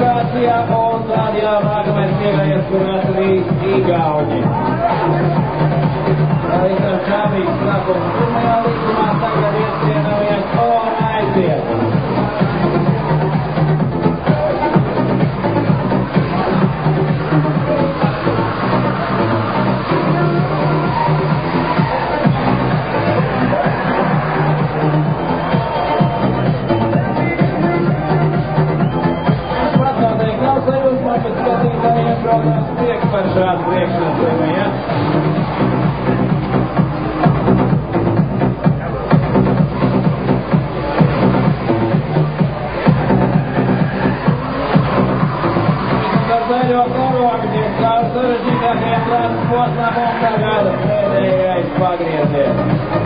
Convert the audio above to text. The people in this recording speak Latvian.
kvalifikācijā, un tad jau nākamais pievējies, kur mēs arī Igauni. Visam čāvīgs sākums pirmajā līkumā, tagad iesienamies un aiziet. Par šādu priekšnesumu, ja? Par zaļo karogņiem, kā sarežģītākajiem plānu posmām un tagad pēdējais pagrieziens.